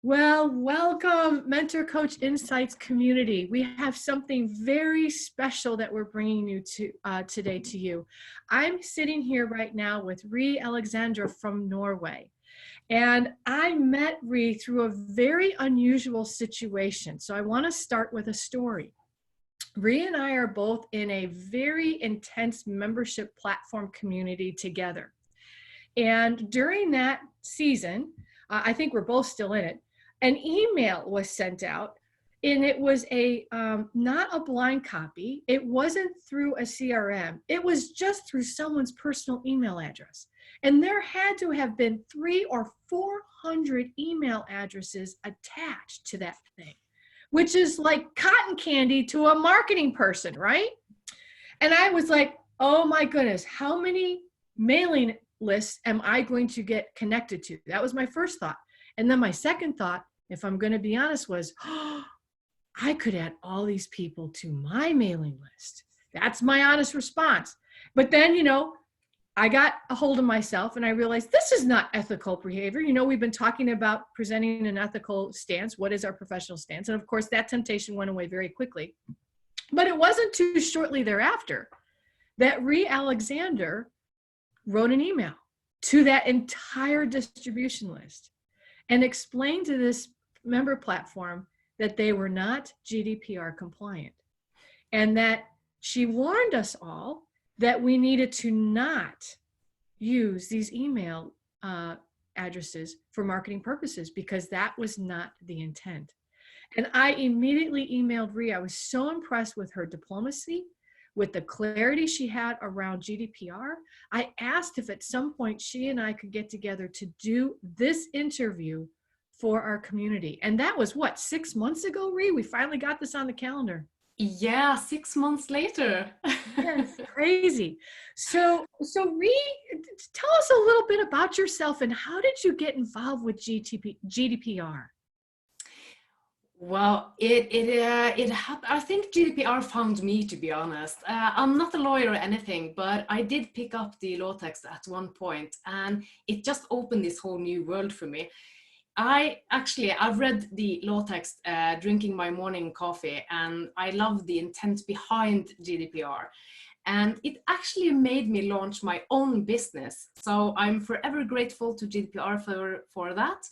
Well, welcome, Mentor Coach Insights community. We have something very special that we're bringing you to today to you. I'm sitting here right now with Ree Alexandra from Norway. And I met Ree through a very unusual situation. So I want to start with a story. Ree and I are both in a very intense membership platform community together. And during that season, I think we're both still in it, an email was sent out, and it was not a blind copy. It wasn't through a CRM. It was just through someone's personal email address. And there had to have been 300 or 400 email addresses attached to that thing, which is like cotton candy to a marketing person, right? And I was like, oh my goodness, how many mailing lists am I going to get connected to? That was my first thought. And then my second thought, if I'm going to be honest, was, oh, I could add all these people to my mailing list. That's my honest response. But then, I got a hold of myself and I realized this is not ethical behavior. We've been talking about presenting an ethical stance. What is our professional stance? And of course, that temptation went away very quickly. But it wasn't too shortly thereafter that Ree Alexander wrote an email to that entire distribution list and explained to this member platform that they were not GDPR compliant, and that she warned us all that we needed to not use these email addresses for marketing purposes, because that was not the intent. And I immediately emailed Ree. I was so impressed with her diplomacy, with the clarity she had around GDPR. I asked if at some point she and I could get together to do this interview for our community. And that was what, 6 months ago, Ree? We finally got this on the calendar. Yeah, 6 months later. Yes, crazy. So Ree, tell us a little bit about yourself and how did you get involved with GDPR? Well, I think GDPR found me, to be honest. I'm not a lawyer or anything, but I did pick up the law text at one point, and it just opened this whole new world for me. I've read the law text drinking my morning coffee, and I love the intent behind GDPR. And it actually made me launch my own business. So I'm forever grateful to GDPR for that.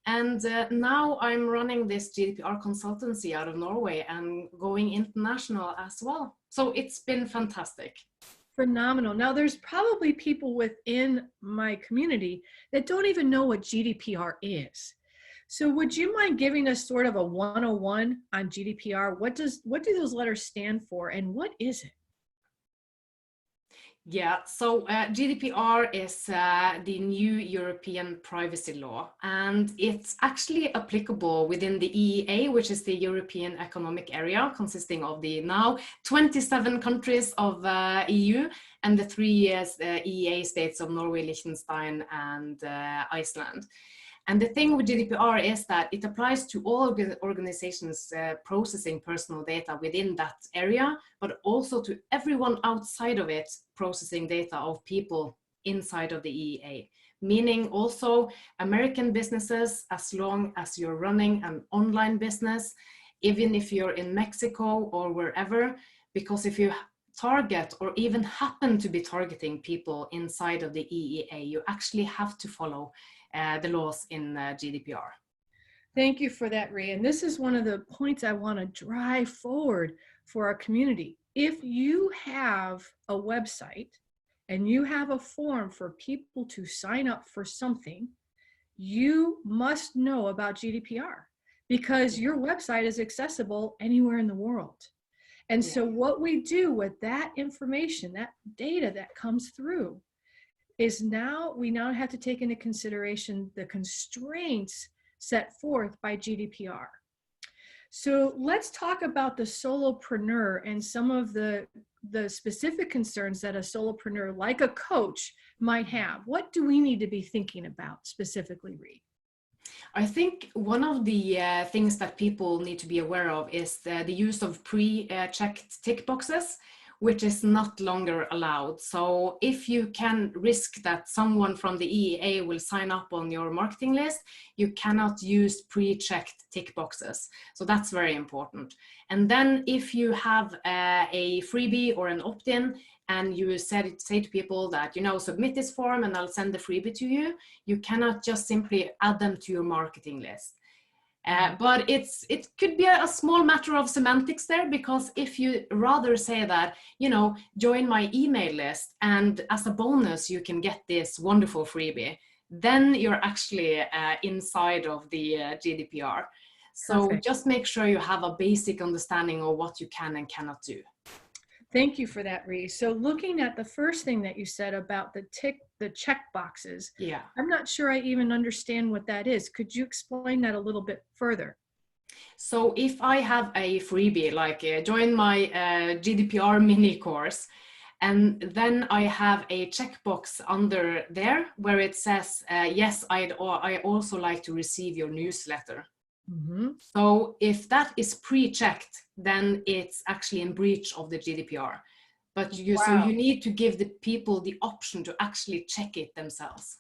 And now I'm running this GDPR consultancy out of Norway and going international as well. So it's been fantastic. Phenomenal. Now, there's probably people within my community that don't even know what GDPR is. So would you mind giving us sort of a 101 on GDPR? What do those letters stand for, and what is it? Yeah, so GDPR is the new European privacy law, and it's actually applicable within the EEA, which is the European Economic Area, consisting of the now 27 countries of EU and the 3 EEA states of Norway, Liechtenstein, and Iceland. And the thing with GDPR is that it applies to all organizations processing personal data within that area, but also to everyone outside of it processing data of people inside of the EEA. Meaning also American businesses, as long as you're running an online business, even if you're in Mexico or wherever, because if you target or even happen to be targeting people inside of the EEA, you actually have to follow the laws in GDPR. Thank you for that, Ree. And this is one of the points I want to drive forward for our community. If you have a website and you have a form for people to sign up for something, you must know about GDPR, because your website is accessible anywhere in the world. And so what we do with that information, that data that comes through, is we now have to take into consideration the constraints set forth by GDPR. So let's talk about the solopreneur and some of the specific concerns that a solopreneur, like a coach, might have. What do we need to be thinking about specifically, Ree? I think one of the things that people need to be aware of is the use of pre-checked tick boxes, which is not longer allowed. So if you can risk that someone from the EEA will sign up on your marketing list, you cannot use pre-checked tick boxes. So that's very important. And then if you have a freebie or an opt-in, and you say to people that, you know, submit this form and I'll send the freebie to you, you cannot just simply add them to your marketing list. But it could be a small matter of semantics there, because if you rather say that, you know, join my email list and as a bonus you can get this wonderful freebie, then you're actually inside of the GDPR. So Perfect. just make sure you have a basic understanding of what you can and cannot do. Thank you for that, Ree. So looking at the first thing that you said about the check boxes, Yeah. I'm not sure I even understand what that is. Could you explain that a little bit further? So if I have a freebie, like join my GDPR mini course, and then I have a checkbox under there where it says, yes, I also like to receive your newsletter. Mm-hmm. So if that is pre-checked, then it's actually in breach of the GDPR. But so you need to give the people the option to actually check it themselves.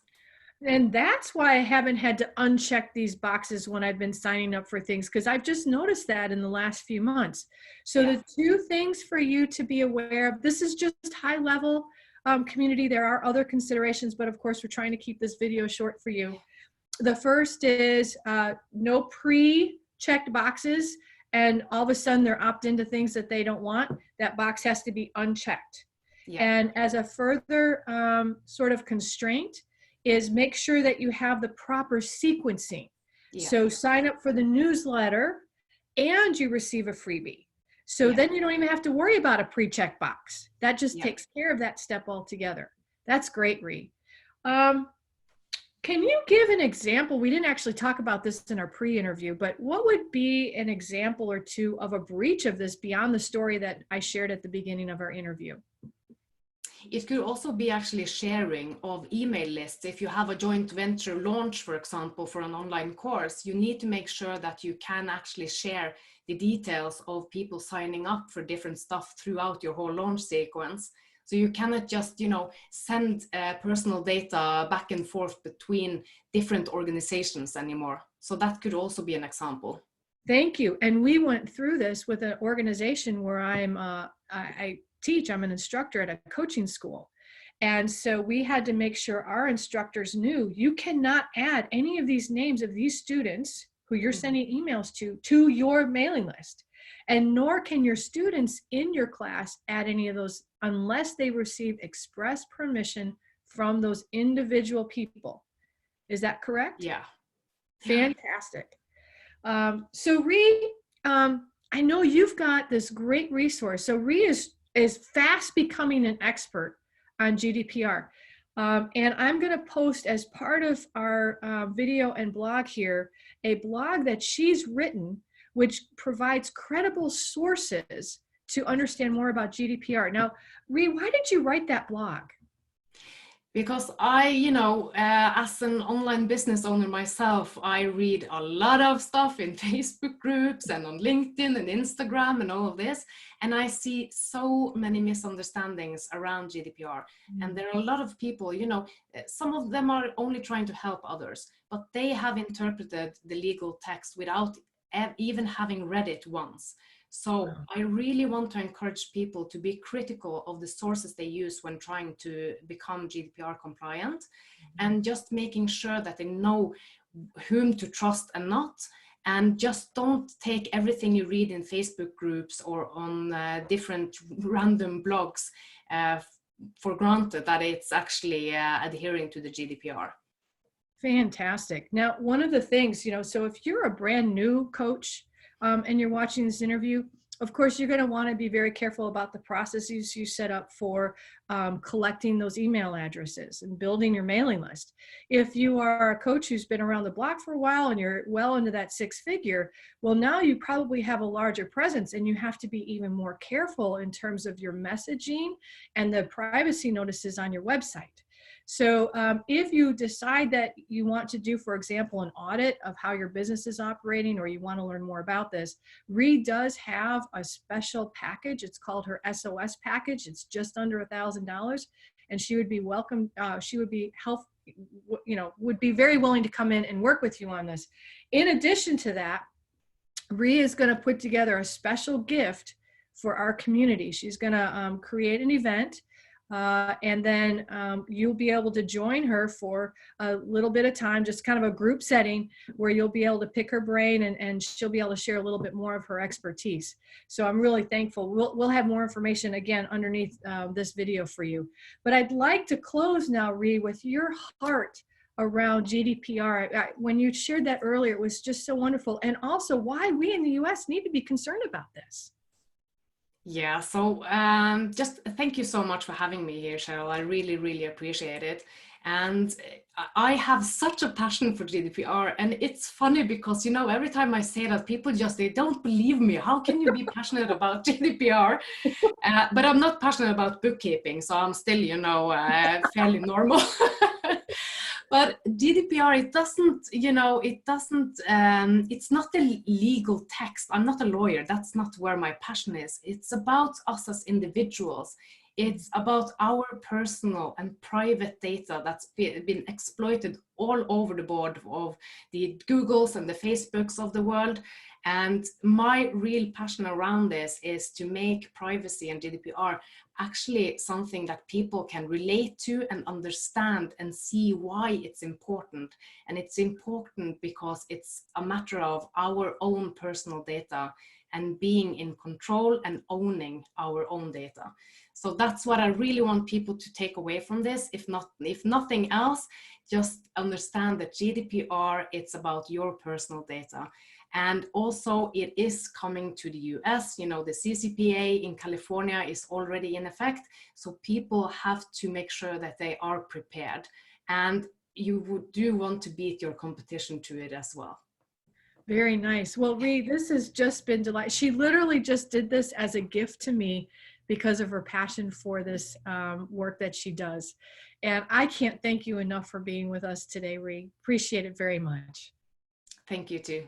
And that's why I haven't had to uncheck these boxes when I've been signing up for things, because I've just noticed that in the last few months. So the two things for you to be aware of, this is just high level community. There are other considerations, but of course we're trying to keep this video short for you. The first is no pre-checked boxes, and all of a sudden they're opt into things that they don't want. That box has to be unchecked. Yeah. And as a further sort of constraint is make sure that you have the proper sequencing. Yeah. So sign up for the newsletter and you receive a freebie. So then you don't even have to worry about a pre-check box. That just takes care of that step altogether. That's great, Ree. Can you give an example? We didn't actually talk about this in our pre-interview, but what would be an example or two of a breach of this beyond the story that I shared at the beginning of our interview? It could also be actually sharing of email lists. If you have a joint venture launch, for example, for an online course, you need to make sure that you can actually share the details of people signing up for different stuff throughout your whole launch sequence. So you cannot just, you know, send personal data back and forth between different organizations anymore. So that could also be an example. Thank you. And we went through this with an organization where I teach. I'm an instructor at a coaching school. And so we had to make sure our instructors knew you cannot add any of these names of these students who you're sending emails to your mailing list. And nor can your students in your class add any of those unless they receive express permission from those individual people. Is that correct? Yeah. Fantastic. So Ree, I know you've got this great resource. So Ree is fast becoming an expert on GDPR. And I'm going to post as part of our video and blog here, a blog that she's written, which provides credible sources to understand more about GDPR. Now, Ree, why did you write that blog? Because I, you know, as an online business owner myself, I read a lot of stuff in Facebook groups and on LinkedIn and Instagram and all of this. And I see so many misunderstandings around GDPR. And there are a lot of people, you know, some of them are only trying to help others, but they have interpreted the legal text without even having read it once. So I really want to encourage people to be critical of the sources they use when trying to become GDPR compliant, and just making sure that they know whom to trust and not, and just don't take everything you read in Facebook groups or on different random blogs for granted that it's actually adhering to the GDPR. Fantastic. Now, one of the things, you know, so if you're a brand new coach, and you're watching this interview, of course, you're going to want to be very careful about the processes you set up for collecting those email addresses and building your mailing list. If you are a coach who's been around the block for a while and you're well into that six-figure, well, now you probably have a larger presence and you have to be even more careful in terms of your messaging and the privacy notices on your website. So if you decide that you want to do, for example, an audit of how your business is operating, or you want to learn more about this, Ree does have a special package. It's called her SOS package. It's just under $1,000, and she would be welcome. She would be would be very willing to come in and work with you on this. In addition to that, Ree is going to put together a special gift for our community. She's going to create an event, and then you'll be able to join her for a little bit of time, just kind of a group setting where you'll be able to pick her brain, and she'll be able to share a little bit more of her expertise. So I'm really thankful. We'll have more information again underneath this video for you. But I'd like to close now, Ree, with your heart around GDPR. When you shared that earlier, it was just so wonderful. And also why we in the US need to be concerned about this. Yeah, so just thank you so much for having me here, Cheryl. I really, really appreciate it. And I have such a passion for GDPR. And it's funny because, you know, every time I say that, people just, they don't believe me. How can you be passionate about GDPR? But I'm not passionate about bookkeeping. So I'm still, you know, fairly normal. But GDPR, it doesn't, you know, it doesn't, it's not a legal text. I'm not a lawyer. That's not where my passion is. It's about us as individuals. It's about our personal and private data that's been exploited all over the board of the Googles and the Facebooks of the world. And my real passion around this is to make privacy and GDPR actually something that people can relate to and understand and see why it's important. And it's important because it's a matter of our own personal data and being in control and owning our own data. So that's what I really want people to take away from this. If nothing else, just understand that GDPR, it's about your personal data. And also it is coming to the US, you know, the CCPA in California is already in effect. So people have to make sure that they are prepared. And you do want to beat your competition to it as well. Very nice. Well, Ree, this has just been delightful. She literally just did this as a gift to me because of her passion for this work that she does. And I can't thank you enough for being with us today, Ree. Appreciate it very much. Thank you too.